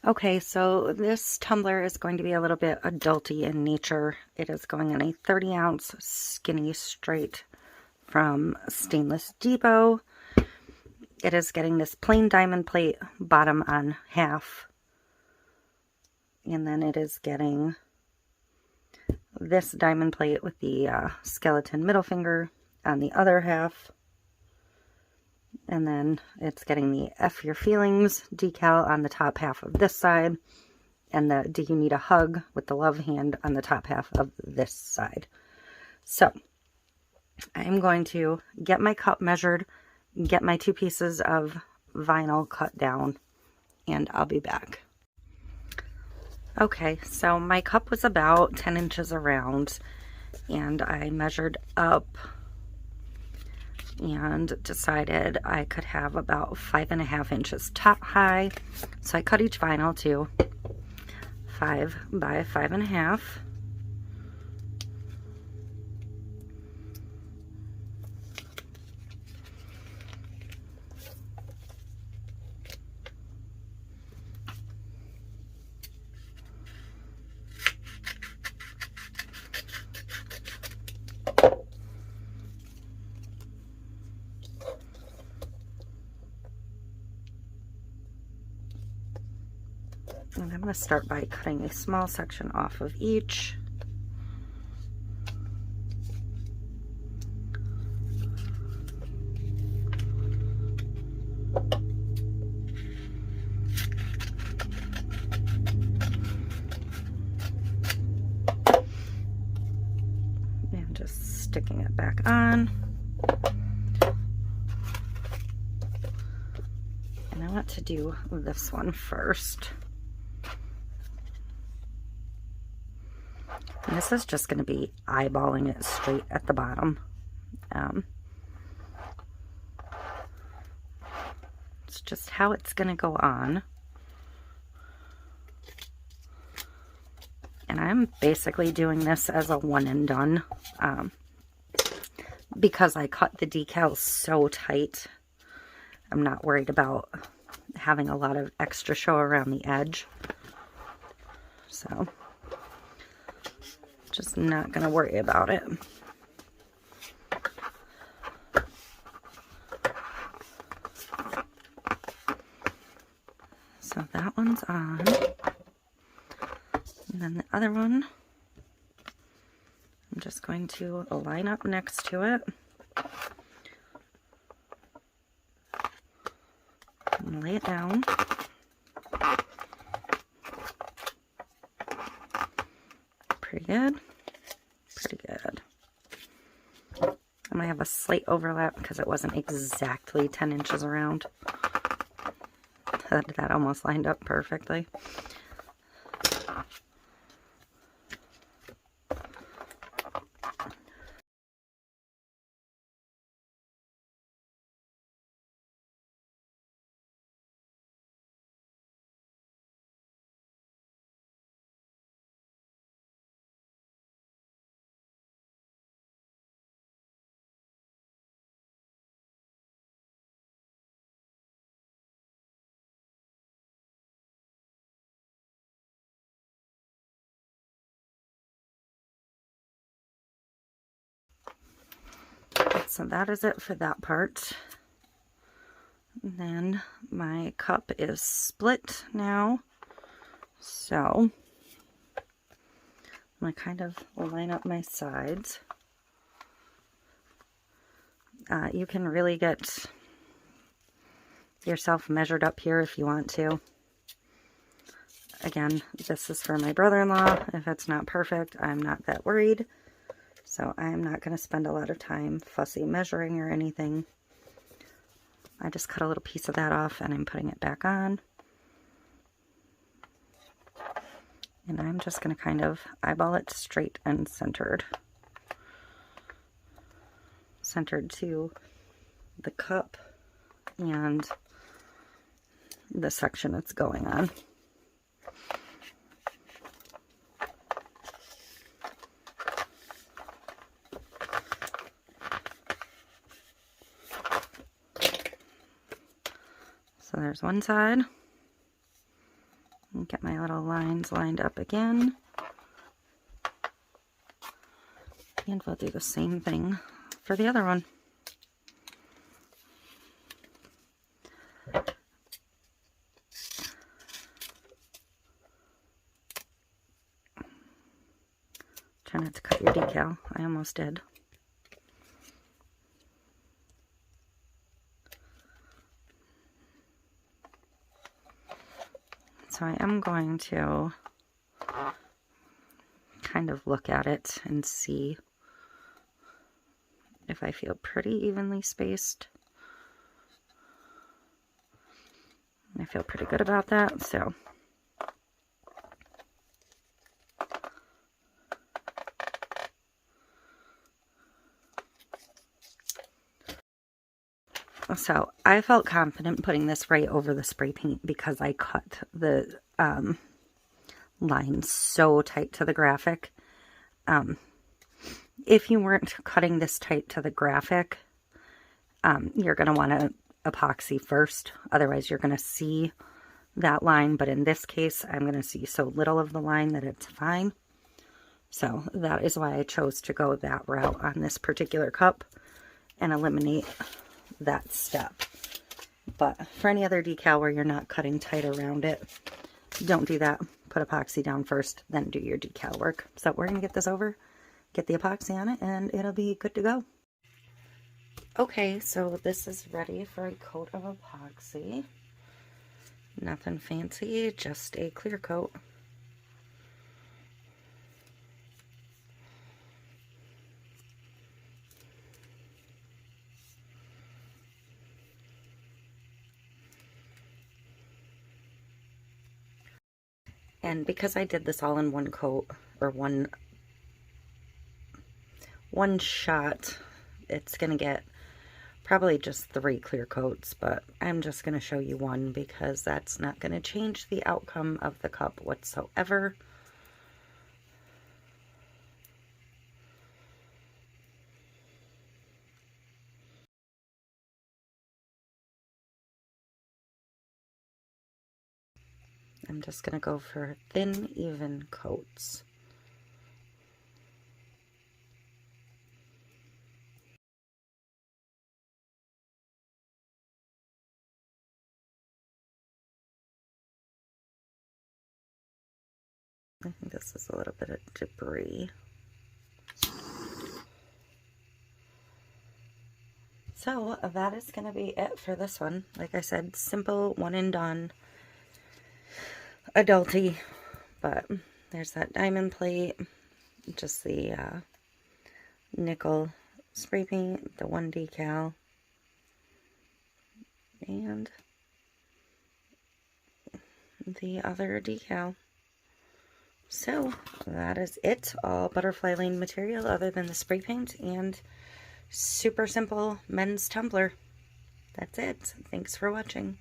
Okay, so this tumbler is going to be a little bit adulty in nature. It is going in a 30-ounce skinny straight from Stainless Depot. It is getting this plain diamond plate bottom on half. And then it is getting this diamond plate with the skeleton middle finger on the other half. And then it's getting the F Your Feelings decal on the top half of this side. And the Do You Need a Hug with the love hand on the top half of this side. So I'm going to get my cup measured, get my 2 pieces of vinyl cut down, and I'll be back. Okay, so my cup was about 10 inches around, and I measured up and decided I could have about 5.5 inches top high. So I cut each vinyl to 5 by 5.5. And I'm going to start by cutting a small section off of each. And just sticking it back on. And I want to do this one first. And this is just going to be eyeballing it straight at the bottom. It's just how it's going to go on. And I'm basically doing this as a one and done. Because I cut the decals so tight, I'm not worried about having a lot of extra show around the edge. So just not going to worry about it. So that one's on. And then the other one, I'm just going to line up next to it. And lay it down. Pretty good. Pretty good. I might have a slight overlap because it wasn't exactly 10 inches around. That almost lined up perfectly. So that is it for that part. And then my cup is split now. So I'm going to kind of line up my sides. You can really get yourself measured up here if you want to. Again, this is for my brother-in-law. If it's not perfect, I'm not that worried. So I'm not going to spend a lot of time fussy measuring or anything. I just cut a little piece of that off and I'm putting it back on. And I'm just going to kind of eyeball it straight and centered. Centered to the cup and the section it's going on. So there's one side. And get my little lines lined up again. And we'll do the same thing for the other one. Try not to cut your decal. I almost did. So I am going to kind of look at it and see if I feel pretty evenly spaced. I feel pretty good about that, so. So I felt confident putting this right over the spray paint because I cut the lines so tight to the graphic. If you weren't cutting this tight to the graphic, you're going to want to epoxy first. Otherwise, you're going to see that line. But in this case, I'm going to see so little of the line that it's fine. So that is why I chose to go that route on this particular cup and eliminate that step. But for any other decal where you're not cutting tight around it, don't do that. Put epoxy down first, then do your decal work. So we're going to get this over, get the epoxy on it, and it'll be good to go. Okay, so this is ready for a coat of epoxy. Nothing fancy, just a clear coat. And because I did this all in one coat, or one shot, it's going to get probably just 3 clear coats, but I'm just going to show you one because that's not going to change the outcome of the cup whatsoever. I'm just going to go for thin, even coats. I think this is a little bit of debris. So that is going to be it for this one. Like I said, simple, one and done. Adulty, but there's that diamond plate, just the nickel spray paint, the one decal, and the other decal. So that is it, all butterfly lane material other than the spray paint and super simple men's tumbler. That's it. Thanks for watching.